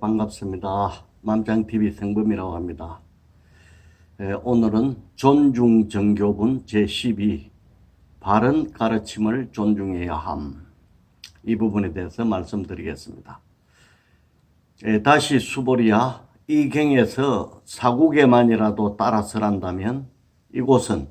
반갑습니다. 맘짱TV 성범이라고 합니다. 오늘은 존중정교분 제12 바른 가르침을 존중해야 함, 이 부분에 대해서 말씀드리겠습니다. 다시 수보리야, 이 경에서 사국에만이라도 따라서란다면 이곳은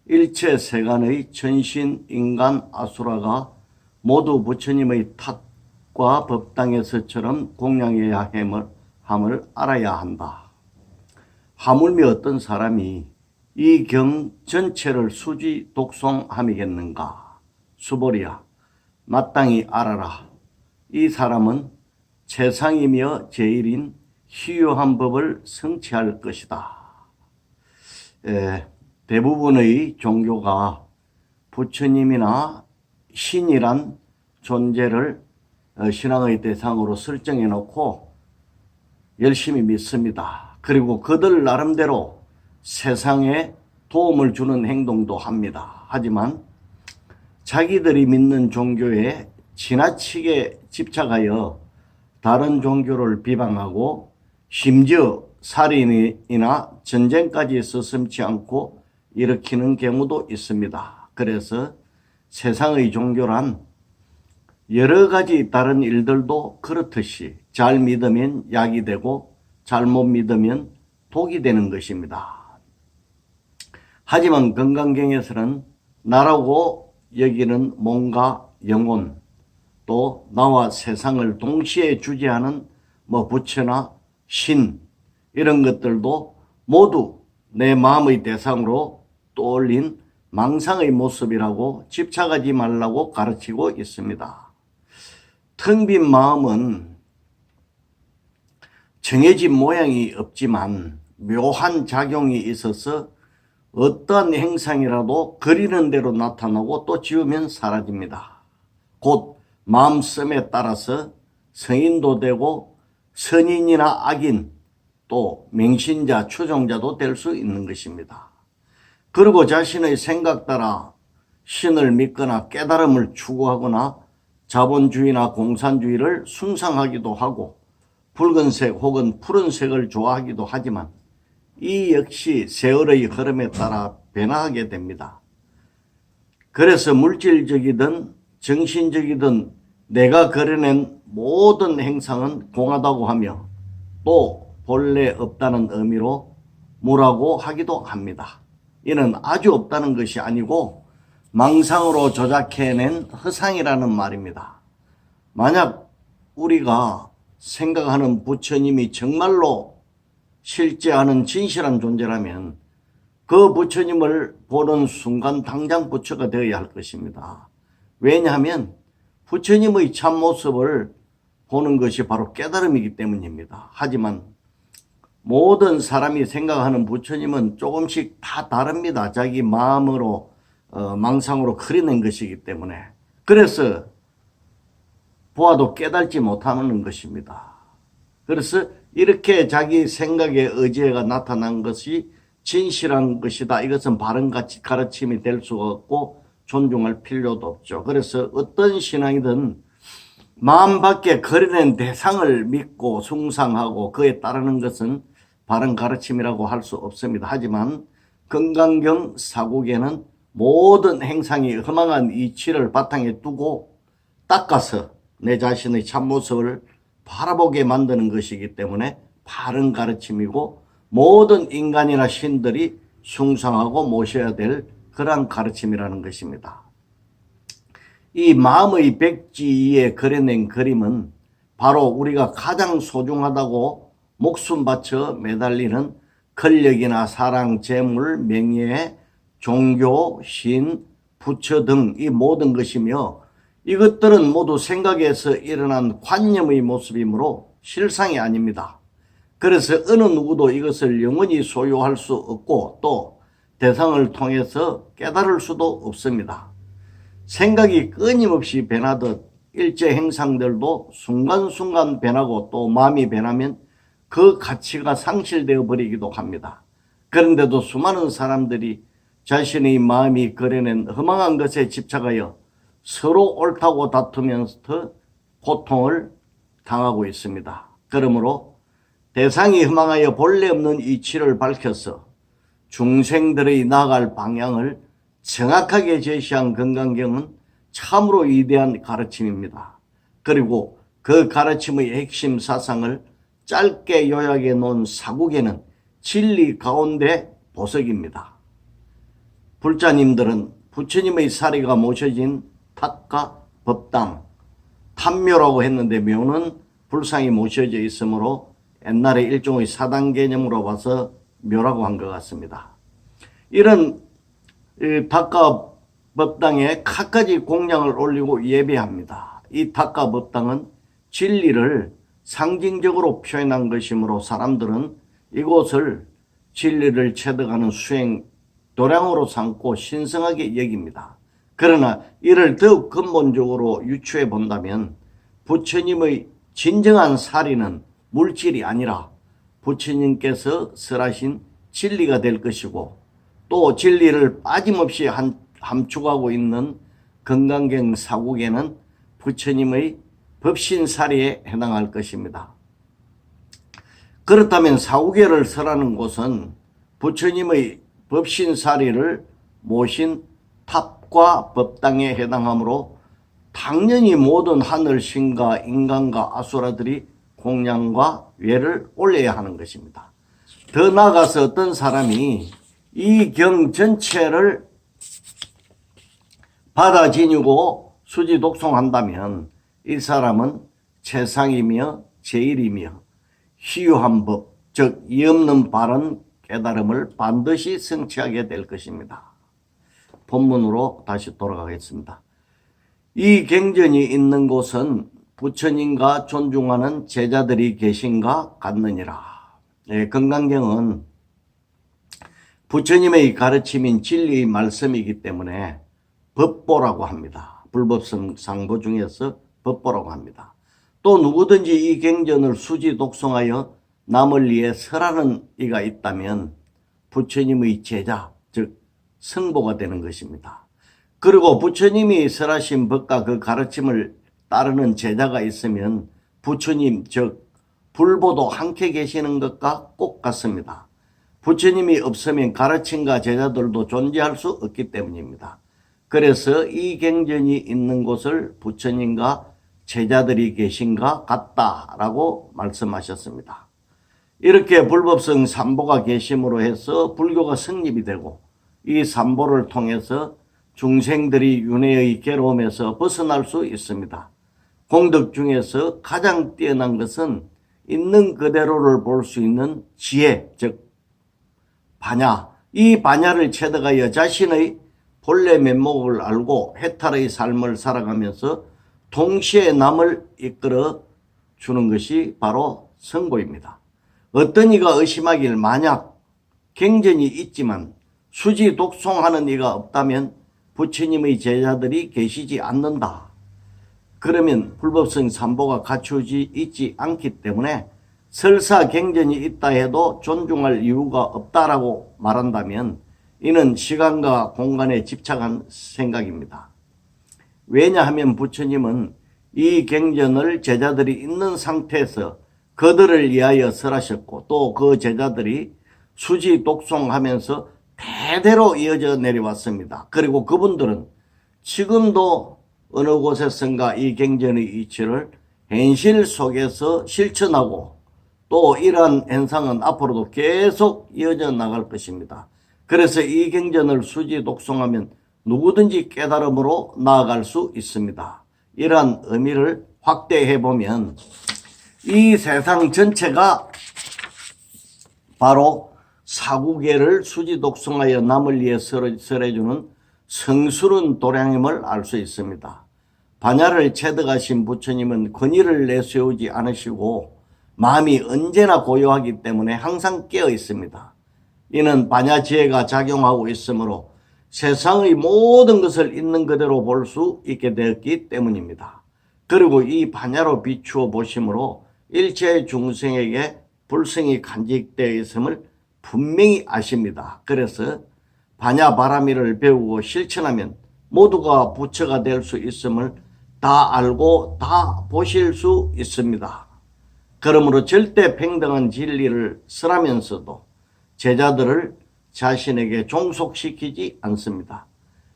일체 세간의 전신 인간 아수라가 모두 부처님의 탓과 법당에서처럼 공양해야 함을 알아야 한다. 하물며 어떤 사람이 이 경 전체를 수지 독송함이겠는가? 수보리야, 마땅히 알아라. 이 사람은 최상이며 제일인 희유한 법을 성취할 것이다. 대부분의 종교가 부처님이나 신이란 존재를 신앙의 대상으로 설정해 놓고 열심히 믿습니다. 그리고 그들 나름대로 세상에 도움을 주는 행동도 합니다. 하지만 자기들이 믿는 종교에 지나치게 집착하여 다른 종교를 비방하고 심지어 살인이나 전쟁까지 서슴지 않고 일으키는 경우도 있습니다. 그래서 세상의 종교란 여러 가지 다른 일들도 그렇듯이 잘 믿으면 약이 되고 잘못 믿으면 독이 되는 것입니다. 하지만 건강경에서는 나라고 여기는 몸과 영혼, 또 나와 세상을 동시에 주재하는 부처나 신, 이런 것들도 모두 내 마음의 대상으로 떠올린 망상의 모습이라고 집착하지 말라고 가르치고 있습니다. 텅 빈 마음은 정해진 모양이 없지만 묘한 작용이 있어서 어떠한 행상이라도 그리는 대로 나타나고 또 지우면 사라집니다. 곧 마음씀에 따라서 성인도 되고 선인이나 악인, 또 맹신자, 추종자도 될 수 있는 것입니다. 그리고 자신의 생각 따라 신을 믿거나 깨달음을 추구하거나 자본주의나 공산주의를 숭상하기도 하고 붉은색 혹은 푸른색을 좋아하기도 하지만 이 역시 세월의 흐름에 따라 변화하게 됩니다. 그래서 물질적이든 정신적이든 내가 그려낸 모든 행상은 공하다고 하며 또 본래 없다는 의미로 무라고 하기도 합니다. 이는 아주 없다는 것이 아니고 망상으로 조작해낸 허상이라는 말입니다. 만약 우리가 생각하는 부처님이 정말로 실제하는 진실한 존재라면 그 부처님을 보는 순간 당장 부처가 되어야 할 것입니다. 왜냐하면 부처님의 참모습을 보는 것이 바로 깨달음이기 때문입니다. 하지만 모든 사람이 생각하는 부처님은 조금씩 다 다릅니다. 자기 마음으로 망상으로 그려낸 것이기 때문에. 그래서 보아도 깨달지 못하는 것입니다. 그래서 이렇게 자기 생각의 의지가 나타난 것이 진실한 것이다. 이것은 바른 가르침이 될 수가 없고 존중할 필요도 없죠. 그래서 어떤 신앙이든 마음 밖에 그려낸 대상을 믿고 숭상하고 그에 따르는 것은 바른 가르침이라고 할 수 없습니다. 하지만 건강경 사국에는 모든 행상이 허망한 이치를 바탕에 두고 닦아서 내 자신의 참모습을 바라보게 만드는 것이기 때문에 바른 가르침이고 모든 인간이나 신들이 숭상하고 모셔야 될 그러한 가르침이라는 것입니다. 이 마음의 백지에 그려낸 그림은 바로 우리가 가장 소중하다고 목숨 바쳐 매달리는 권력이나 사랑, 재물, 명예, 종교, 신, 부처 등 이 모든 것이며 이것들은 모두 생각에서 일어난 관념의 모습이므로 실상이 아닙니다. 그래서 어느 누구도 이것을 영원히 소유할 수 없고 또 대상을 통해서 깨달을 수도 없습니다. 생각이 끊임없이 변하듯 일체 행상들도 순간순간 변하고 또 마음이 변하면 그 가치가 상실되어 버리기도 합니다. 그런데도 수많은 사람들이 자신의 마음이 그려낸 허망한 것에 집착하여 서로 옳다고 다투면서 고통을 당하고 있습니다. 그러므로 대상이 희망하여 본래 없는 이치를 밝혀서 중생들의 나아갈 방향을 정확하게 제시한 건강경은 참으로 위대한 가르침입니다. 그리고 그 가르침의 핵심 사상을 짧게 요약해 놓은 사국에는 진리 가운데 보석입니다. 불자님들은 부처님의 사리가 모셔진 탑과 법당, 탑묘라고 했는데 묘는 불상이 모셔져 있으므로 옛날에 일종의 사당 개념으로 봐서 묘라고 한 것 같습니다. 이런 탑과 법당에 갖가지 공양을 올리고 예배합니다. 이 탑과 법당은 진리를 상징적으로 표현한 것이므로 사람들은 이곳을 진리를 체득하는 수행 도량으로 삼고 신성하게 여깁니다. 그러나 이를 더욱 근본적으로 유추해 본다면 부처님의 진정한 사리는 물질이 아니라 부처님께서 설하신 진리가 될 것이고, 또 진리를 빠짐없이 함축하고 있는 건강경 사국에는 부처님의 법신사리에 해당할 것입니다. 그렇다면 사국에를 설하는 곳은 부처님의 법신사리를 모신 탑과 법당에 해당하므로 당연히 모든 하늘신과 인간과 아수라들이 공양과 외를 올려야 하는 것입니다. 더 나아가서 어떤 사람이 이 경 전체를 받아 지니고 수지 독송한다면 이 사람은 최상이며 제일이며 희유한 법, 즉 이없는 바른 깨달음을 반드시 성취하게 될 것입니다. 본문으로 다시 돌아가겠습니다. 이 경전이 있는 곳은 부처님과 존중하는 제자들이 계신가 같느니라. 건강경은 부처님의 가르침인 진리의 말씀이기 때문에 법보라고 합니다. 불법성상보 중에서 법보라고 합니다. 또 누구든지 이 경전을 수지 독송하여 남을 위해 설하는 이가 있다면 부처님의 제자, 즉 성보가 되는 것입니다. 그리고 부처님이 설하신 법과 그 가르침을 따르는 제자가 있으면 부처님, 즉 불보도 함께 계시는 것과 꼭 같습니다. 부처님이 없으면 가르침과 제자들도 존재할 수 없기 때문입니다. 그래서 이 경전이 있는 곳을 부처님과 제자들이 계신가 같다라고 말씀하셨습니다. 이렇게 불법성 삼보가 계심으로 해서 불교가 성립이 되고, 이 삼보를 통해서 중생들이 윤회의 괴로움에서 벗어날 수 있습니다. 공덕 중에서 가장 뛰어난 것은 있는 그대로를 볼 수 있는 지혜, 즉 반야. 이 반야를 체득하여 자신의 본래 면목을 알고 해탈의 삶을 살아가면서 동시에 남을 이끌어 주는 것이 바로 성보입니다. 어떤 이가 의심하길 만약 경전이 있지만 수지 독송하는 이가 없다면 부처님의 제자들이 계시지 않는다. 그러면 불법성 삼보가 갖추어지 있지 않기 때문에 설사 경전이 있다 해도 존중할 이유가 없다라고 말한다면 이는 시간과 공간에 집착한 생각입니다. 왜냐하면 부처님은 이 경전을 제자들이 있는 상태에서 그들을 위하여 설하셨고, 또 그 제자들이 수지 독송하면서 대대로 이어져 내려왔습니다. 그리고 그분들은 지금도 어느 곳에선가 이 경전의 이치를 현실 속에서 실천하고, 또 이러한 현상은 앞으로도 계속 이어져 나갈 것입니다. 그래서 이 경전을 수지 독송하면 누구든지 깨달음으로 나아갈 수 있습니다. 이러한 의미를 확대해 보면 이 세상 전체가 바로 사구계를 수지 독송하여 남을 위해 설해주는 성스러운 도량임을 알 수 있습니다. 반야를 체득하신 부처님은 권위를 내세우지 않으시고 마음이 언제나 고요하기 때문에 항상 깨어 있습니다. 이는 반야 지혜가 작용하고 있으므로 세상의 모든 것을 있는 그대로 볼 수 있게 되었기 때문입니다. 그리고 이 반야로 비추어 보심으로 일체 중생에게 불성이 간직되어 있음을 분명히 아십니다. 그래서 반야 바라미를 배우고 실천하면 모두가 부처가 될 수 있음을 다 알고 다 보실 수 있습니다. 그러므로 절대 평등한 진리를 설하면서도 제자들을 자신에게 종속시키지 않습니다.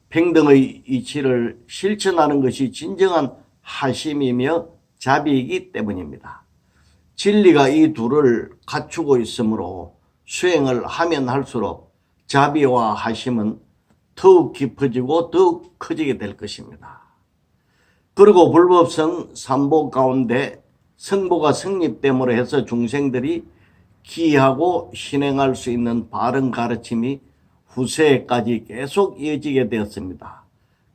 평등의 이치를 실천하는 것이 진정한 하심이며 자비이기 때문입니다. 진리가 이 둘을 갖추고 있으므로 수행을 하면 할수록 자비와 하심은 더욱 깊어지고 더욱 커지게 될 것입니다. 그리고 불법성 삼보 가운데 성보가 성립됨으로 해서 중생들이 기하고 신행할 수 있는 바른 가르침이 후세까지 계속 이어지게 되었습니다.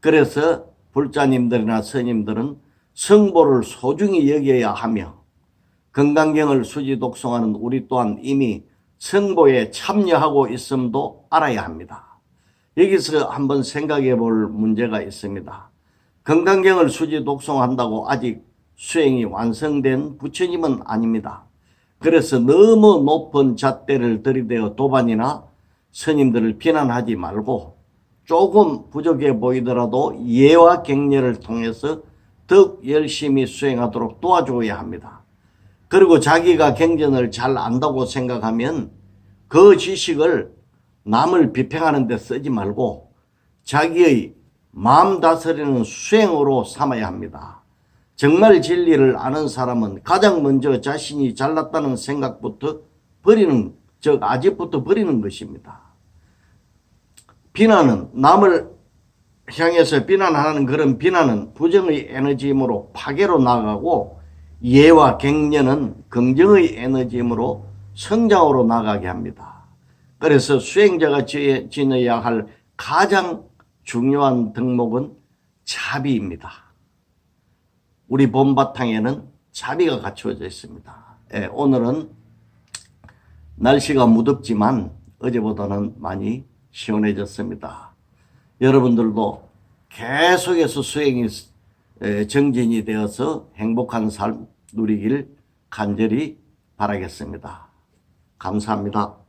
그래서 불자님들이나 스님들은 성보를 소중히 여겨야 하며 건강경을 수지 독송하는 우리 또한 이미 성보에 참여하고 있음도 알아야 합니다. 여기서 한번 생각해 볼 문제가 있습니다. 건강경을 수지 독송한다고 아직 수행이 완성된 부처님은 아닙니다. 그래서 너무 높은 잣대를 들이대어 도반이나 스님들을 비난하지 말고 조금 부족해 보이더라도 예와 격려를 통해서 더욱 열심히 수행하도록 도와줘야 합니다. 그리고 자기가 경전을 잘 안다고 생각하면 그 지식을 남을 비평하는 데 쓰지 말고 자기의 마음 다스리는 수행으로 삼아야 합니다. 정말 진리를 아는 사람은 가장 먼저 자신이 잘났다는 생각부터 버리는, 즉 아직부터 버리는 것입니다. 비난은, 남을 향해서 비난하는 그런 비난은 부정의 에너지이므로 파괴로 나가고, 예와 격려는 긍정의 에너지이므로 성장으로 나가게 합니다. 그래서 수행자가 지녀야 할 가장 중요한 덕목은 자비입니다. 우리 본바탕에는 자비가 갖추어져 있습니다. 오늘은 날씨가 무덥지만 어제보다는 많이 시원해졌습니다. 여러분들도 계속해서 수행이 정진이 되어서 행복한 삶 누리길 간절히 바라겠습니다. 감사합니다.